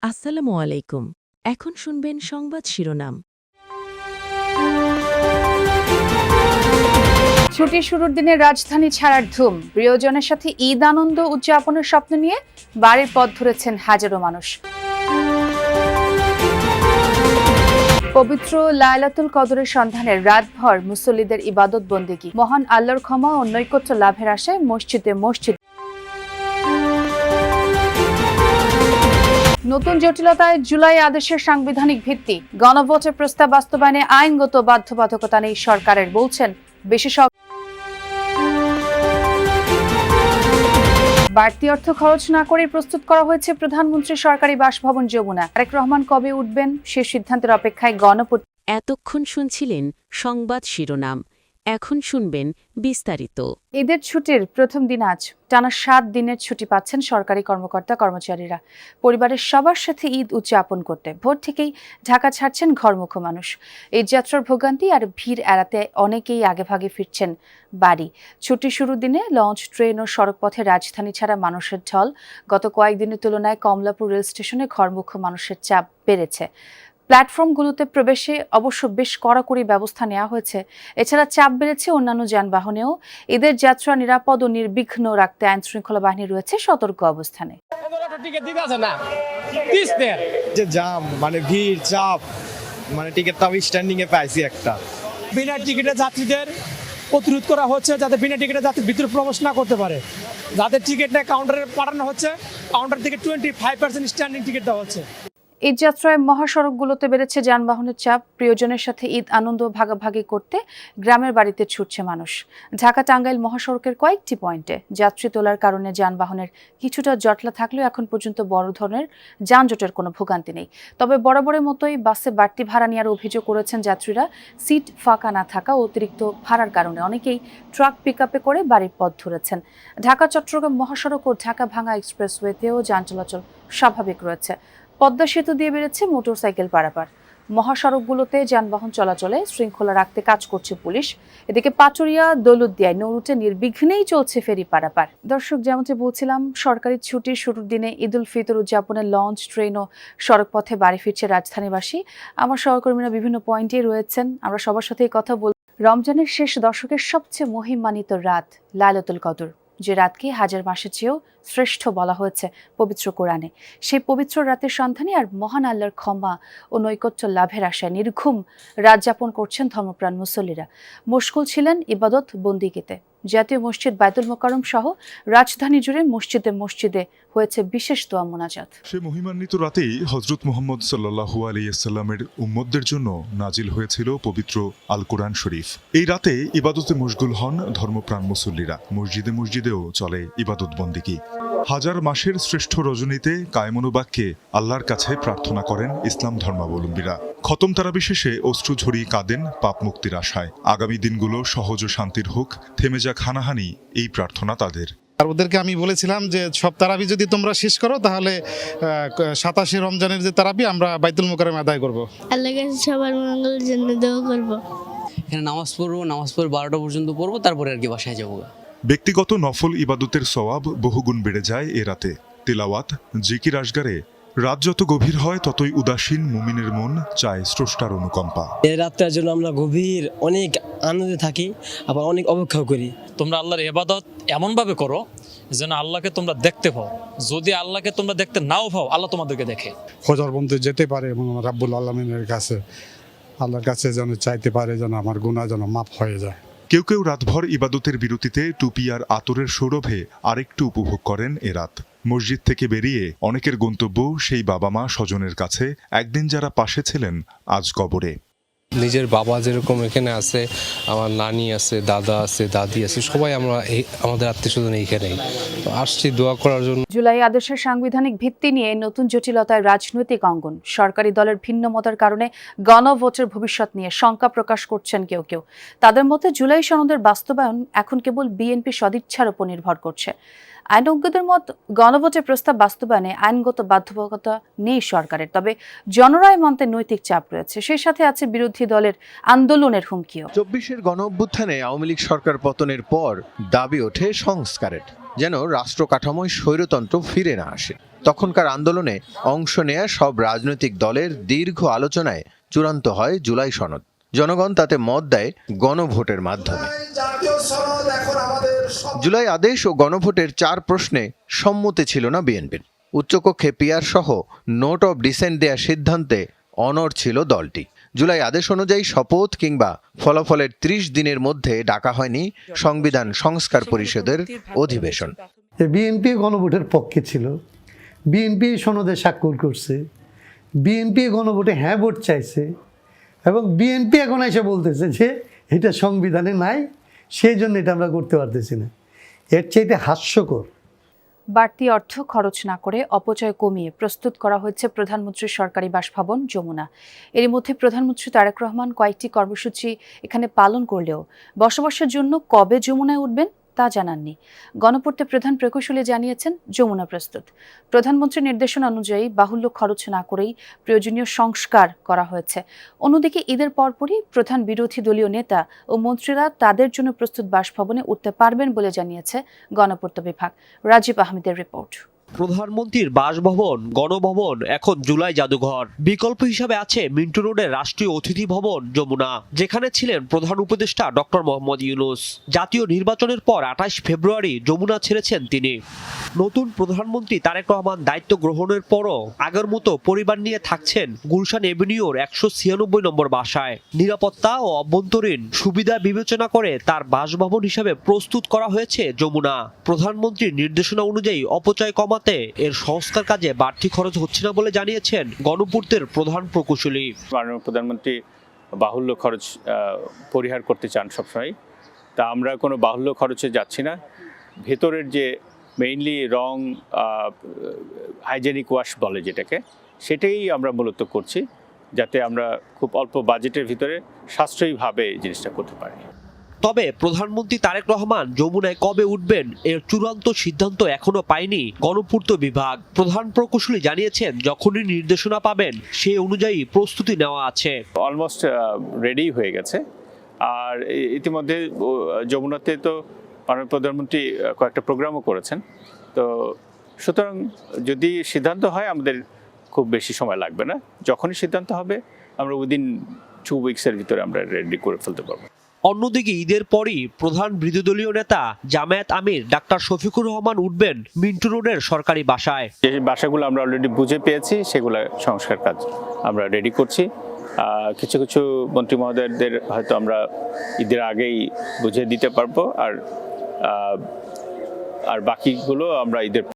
আসসালামু আলাইকুম। এখন শুনবেন সংবাদ শিরোনাম। ছুটি শুরুর দিনে রাজধানী ছাড়ার ধুম, প্রিয়জনের সাথে ঈদ আনন্দ উদযাপনের স্বপ্ন নিয়ে বাড়ির পথ ধরেছেন হাজারো মানুষ। পবিত্র লায়লাতুল কদরের সন্ধানে রাতভর মুসল্লিদের ইবাদত বন্দেগী, মহান আল্লাহর ক্ষমা ও নৈকট্য লাভের আশায় মসজিদে মসজিদ। নতুন জটিলতায় জুলাই আদেশের সাংবিধানিক ভিত্তি, গণভোটের প্রস্তাব বাস্তবায়নে আইনগত বাধ্যবাধকতা নেই সরকারের, বলছেন বিশেষজ্ঞ। বাড়তি অর্থ খরচ না করে প্রস্তুত করা হয়েছে প্রধানমন্ত্রী সরকারি বাসভবন যমুনা। তারেক রহমান কবে উঠবেন সে সিদ্ধান্তের অপেক্ষায় এতক্ষণ শুনছিলেন সংবাদ শিরোনাম। এখন শুনবেন বিস্তারিত। ঈদের ছুটির প্রথম দিন আজ। টানা ৭ দিনের ছুটি পাচ্ছেন সরকারি কর্মকর্তা কর্মচারীরা পরিবারের সবার সাথে ঈদ উদযাপন করতে। ভোর থেকেই ঢাকা ছাড়ছেন ঘরমুখো মানুষ। ঈদ যাত্রার ভোগান্তি আর ভিড় এড়াতে অনেকেই আগেভাগে ফিরছেন বাড়ি। ছুটি শুরুর দিনে লঞ্চ, ট্রেন ও সড়কপথে রাজধানী ছাড়া মানুষের ঢল। গত কয়েকদিনের তুলনায় কমলাপুর রেল স্টেশনে ঘরমুখো মানুষের চাপ বেড়েছে। প্ল্যাটফর্মগুলোতে প্রবেশে অবশ্য বেশ কড়াকড়ি ব্যবস্থা নেওয়া হয়েছে। এছাড়া চাপ বেড়েছে অন্যান্য যানবাহনেও। ঈদের যাত্রা নিরাপদ ও নির্বিঘ্ন রাখতে আইন শৃঙ্খলা বাহিনী রয়েছে সতর্ক অবস্থানে। যে জাম মানে ভিড় চাপ মানে টিকিট তো স্ট্যান্ডিং এ পাইছি একটা। বিনা টিকিটে যাত্রীদের প্রতিরোধ করা হচ্ছে যাতে বিনা টিকিটে যাত্রী ভিতরে প্রবেশ না করতে পারে। যাদের টিকিট নেই কাউন্টারে পাঠানো হচ্ছে, কাউন্টার থেকে 25% স্ট্যান্ডিং টিকিট দেওয়া হচ্ছে। ঈদ যাত্রায় মহাসড়কগুলোতে বেড়েছে যানবাহনের চাপ। প্রিয়জনের সাথে ঈদ আনন্দ ভাগাভাগি করতে গ্রামের বাড়িতে ছুটছে মানুষ। ঢাকা টাঙ্গাইল মহাসড়কের কয়েকটি পয়েন্টে যাত্রী তোলার কারণে যানবাহনের কিছুটা জটলা থাকলেও এখন পর্যন্ত বড় ধরনের যানজটের কোনো ভোগান্তি নেই। তবে বরাবরের মতোই বাসে বাড়তি ভাড়া নেওয়ার অভিযোগ করেছেন যাত্রীরা। সিট ফাঁকা না থাকা, অতিরিক্ত ভাড়ার কারণে অনেকেই ট্রাক পিকআপে করে বাড়ির পথ ধরেছেন। ঢাকা চট্টগ্রাম মহাসড়ক ও ঢাকা ভাঙ্গা এক্সপ্রেসওয়েতেও যান চলাচল স্বাভাবিক রয়েছে। পদ্মা সেতু দিয়ে বেড়েছে মোটরসাইকেল পারাপার। মহাসড়কগুলোতে যানবাহন চলাচলে শৃঙ্খলা রাখতে কাজ করছে পুলিশ। এদিকে পাচুরিয়া দৌলতদিয়ায় নৌরুটে নির্বিঘ্নেই চলছে ফেরি পারাপার। দর্শক, যেমনটি বলছিলাম, সরকারি ছুটির শুরুর দিনে ঈদ উল ফিতর উদযাপনে লঞ্চ, ট্রেন ও সড়কপথে বাড়ি ফিরছে রাজধানীবাসী। আমার সহকর্মীরা বিভিন্ন পয়েন্টে রয়েছেন, আমরা সবার সাথেই কথা বল। রমজানের শেষ দশকের সবচেয়ে মহিমান্বিত রাত লায়লাতুল কদর, যে রাতকে হাজার মাসের চেয়েও শ্রেষ্ঠ বলা হয়েছে পবিত্র কোরআনে। সেই পবিত্র রাতের সন্ধানে আর মহান আল্লাহর ক্ষমা ও নৈকট্য লাভের আশায় নির্ঘুম রাত যাপন করছেন ধর্মপ্রাণ মুসল্লিরা। মশগুল ছিলেন ইবাদত বন্দিগিতে। জাতীয় মসজিদ বাইতুল মোকাররম সহ রাজধানী জুড়ে মসজিদে মসজিদে হয়েছে বিশেষ দোয়া মোনাজাত। সে মহিমান্বিত রাতেই হযরত মুহাম্মদ সাল্লাল্লাহু আলাইহি ওয়াসাল্লামের উম্মতদের জন্য নাজিল হয়েছিল পবিত্র আল কোরআন শরীফ। এই রাতে ইবাদতে মশগুল হন ধর্মপ্রাণ মুসল্লিরা। মসজিদে মসজিদেও চলে ইবাদত বন্দিগি। হাজার মাসের শ্রেষ্ঠ রজনীতে কায়মনোবাক্যে আল্লাহর কাছে প্রার্থনা করেন ইসলাম ধর্মাবলম্বীরা। খতম তারাবি শেষে অশ্রু ঝরিয়ে কাঁদেন পাপ মুক্তির আশায়। আগামী দিনগুলো সহজ ও শান্তির হোক, থেমে যাক হানাহানি, এই প্রার্থনা তাদের। আর ওদেরকে আমি বলেছিলাম যে সব তারাবি যদি তোমরা শেষ করো তাহলে 27 রমজানের যে তারাবি আমরা বাইতুল মোকাররমে আদায় করব। আল্লাহর কাছে সবার মঙ্গলের জন্য দোয়া করব। এখানে নামাজ পড়বো, নামাজ পড়ে 12টা পর্যন্ত পড়বো, তারপরে আর কি বাসায় যাবো। ব্যক্তিগত নফল ইবাদতের সওয়াব বহুগুণ বেড়ে যায় এ রাতে। তিলাওয়াত, জিকির, আশগারে রাত যত গভীর হয় ততই উদাসীন মুমিনের মন চায় স্রষ্টার অনুকম্পা। এই রাতটার জন্য আমরা গভীর অনেক আনন্দে থাকি, আবার অনেক অপেক্ষা করি। তোমরা আল্লাহর ইবাদত এমনভাবে করো যেন আল্লাহকে তোমরা দেখতে পাও। যদি আল্লাহকে তোমরা দেখতে নাও পাও, আল্লাহ তোমাদেরকে দেখে। ফজর পর্যন্ত যেতে পারে এবং রাব্বুল আলামিনের কাছে, আল্লাহর কাছে যেন চাইতে পারে যেন আমার গুনাহ যেন মাফ হয়ে যায়। কেউ কেউ রাতভর ইবাদতের বিরতিতে টুপি আর আতরের সৌরভে আরেকটু উপভোগ করেন এ রাত। মসজিদ থেকে বেরিয়ে অনেকের গন্তব্য সেই বাবা মা স্বজনের কাছে, একদিন যারা পাশে ছিলেন আজ কবরে। নিজের বাবা যেরকম এখানে আছে, আমার নানি আছে, দাদা আছে, দাদি আছে, সবাই আমরা আমাদের আত্মীয়স্বজন এইখানেই আসছি দোয়া করার জন্য। জুলাই আদেশের সাংবিধানিক ভিত্তি নিয়ে নতুন জটিলতায় রাজনৈতিক অঙ্গন। সরকারি দলের ভিন্নমতের কারণে গণভোটের ভবিষ্যৎ নিয়ে শঙ্কা প্রকাশ করছেন কেউ কেউ। তাদের মতে জুলাই সনদের বাস্তবায়ন এখন কেবল বিএনপি সদিচ্ছার উপর নির্ভর করছে। আইনজ্ঞদের মত, গণভোটের প্রস্তাব বাস্তবায়নে আইনগত বাধ্যবাধকতা নেই সরকারের, তবে জনরায় মানতে নৈতিক চাপ রয়েছে। সেই সাথে আছে বিরোধী দলের আন্দোলনের হুমকিও। 24-এর গণ অভ্যুত্থানে আওয়ামী লীগ সরকার পতনের পর দাবি ওঠে সংস্কারের। যেন রাষ্ট্র কাঠামোয় স্বৈরতন্ত্র ফিরে না আসে। তখনকার আন্দোলনে অংশ নেয়া সব রাজনৈতিক দলের দীর্ঘ আলোচনায় চূড়ান্ত হয় জুলাই সনদ। জনগণ তাতে মত দেয় গণভোটের মাধ্যমে। জুলাই আদেশ ও গণভোটের 4 প্রশ্নে সম্মতি ছিল না বিএনপির। উচ্চকক্ষে পিআর সহ নোট অব ডিসেন্ট দেয়া সিদ্ধান্তে অনড় ছিল দলটি। জুলাই আদেশ অনুযায়ী শপথ কিংবা ফলাফলের 30 দিনের মধ্যে ডাকা হয়নি সংবিধান সংস্কার পরিষদের অধিবেশন। বিএনপি গণভোটের পক্ষে ছিল, বিএনপি সনদে স্বাক্ষর করছে, বিএনপি গণভোটে হ্যাঁ ভোট চাইছে, এবং বিএনপি এখন এসে বলতেছে যে এটা সংবিধানে নাই, সেই জন্য এটা আমরা করতে পারতেছি না। এর চাইতে হাস্যকর। বাড়তি অর্থ খরচ না করে অপচয় কমিয়ে প্রস্তুত করা হয়েছে প্রধানমন্ত্রীর সরকারি বাসভবন যমুনা। এর মধ্যে প্রধানমন্ত্রী তারেক রহমান কয়েকটি কর্মসূচি এখানে পালন করলেও বসবাসের জন্য কবে যমুনায় উঠবেন তা জানাননি। গণপূর্তে প্রধান প্রকৌশলী জানিয়েছেন যমুনা প্রস্তুত। প্রধানমন্ত্রীর নির্দেশনা অনুযায়ী বাহুল্য খরচ না করেই প্রয়োজনীয় সংস্কার করা হয়েছে। অন্যদিকে ঈদের পরপরই প্রধান বিরোধী দলীয় নেতা ও মন্ত্রীরা তাদের জন্য প্রস্তুত বাসভবনে উঠতে পারবেন বলে জানিয়েছে গণপূর্ত বিভাগ। রাজীব আহমেদের রিপোর্ট। প্রধানমন্ত্রীর বাসভবন, গণভবন এখন জুলাই জাদুঘর। বিকল্প হিসাবে আছে মিন্টু রোডের রাষ্ট্রীয় অতিথি ভবন যমুনা, যেখানে ছিলেন প্রধান উপদেষ্টা ডক্টর মোহাম্মদ ইউনূস। জাতীয় নির্বাচনের পর 28 ফেব্রুয়ারি যমুনা ছেড়েছেন তিনি। নতুন প্রধানমন্ত্রী তারেক রহমান দায়িত্ব গ্রহণের পরও আগের মতো পরিবার নিয়ে থাকছেন গুলশান এভিনিউর 196 নম্বর বাসায়। নিরাপত্তা ও অভ্যন্তরীণ সুবিধা বিবেচনা করে তার বাসভবন হিসাবে প্রস্তুত করা হয়েছে যমুনা। প্রধানমন্ত্রীর নির্দেশনা অনুযায়ী অপচয় কমাতে এর সংস্কার কাজে বাড়তি খরচ হচ্ছে না বলে জানিয়েছেন গণপূর্তের প্রধান প্রকৌশলী। মাননীয় প্রধানমন্ত্রী বাহুল্য খরচ পরিহার করতে চান সবসময়, তা আমরা কোনো বাহুল্য খরচে যাচ্ছি না। ভেতরের যে মেইনলি রং হাইজেনিক ওয়াশ বলে যেটাকে, সেটাই আমরা মূলত করছি, যাতে আমরা খুব অল্প বাজেটের ভিতরে সাশ্রয়ীভাবে এই জিনিসটা করতে পারি। তবে প্রধানমন্ত্রী তারেক রহমান যমুনায় কবে উঠবেন এর চূড়ান্ত সিদ্ধান্ত এখনো পায়নি গণপূর্ত বিভাগ। প্রধান প্রকৌশলী জানিয়েছেন যখনই নির্দেশনা পাবেন সেই অনুযায়ী প্রস্তুতি নেওয়া আছে। অলমোস্ট রেডি হয়ে গেছে। আর ইতিমধ্যে যমুনাতে তো মাননীয় প্রধানমন্ত্রী কয়েকটা প্রোগ্রামও করেছেন। তো সুতরাং যদি সিদ্ধান্ত হয় আমাদের খুব বেশি সময় লাগবে না। যখনই সিদ্ধান্ত হবে আমরা উইদিন 2 উইকসের ভিতরে আমরা রেডি করে ফেলতে পারবো। অন্যদিকে ঈদের পরই প্রধান বিরোধী দলীয় নেতা জামায়াত আমির ডাক্তার শফিকুর রহমান উঠবেন মিন্টু রোডের সরকারি বাসায়। যে বাসাগুলো আমরা অলরেডি বুঝে পেয়েছি, সেগুলো সংস্কার কাজ আমরা রেডি করছি। কিছু কিছু মন্ত্রী মহোদয়দের হয়তো আমরা ঈদের আগেই বুঝে দিতে পারবো, আর বাকিগুলো আমরা ঈদের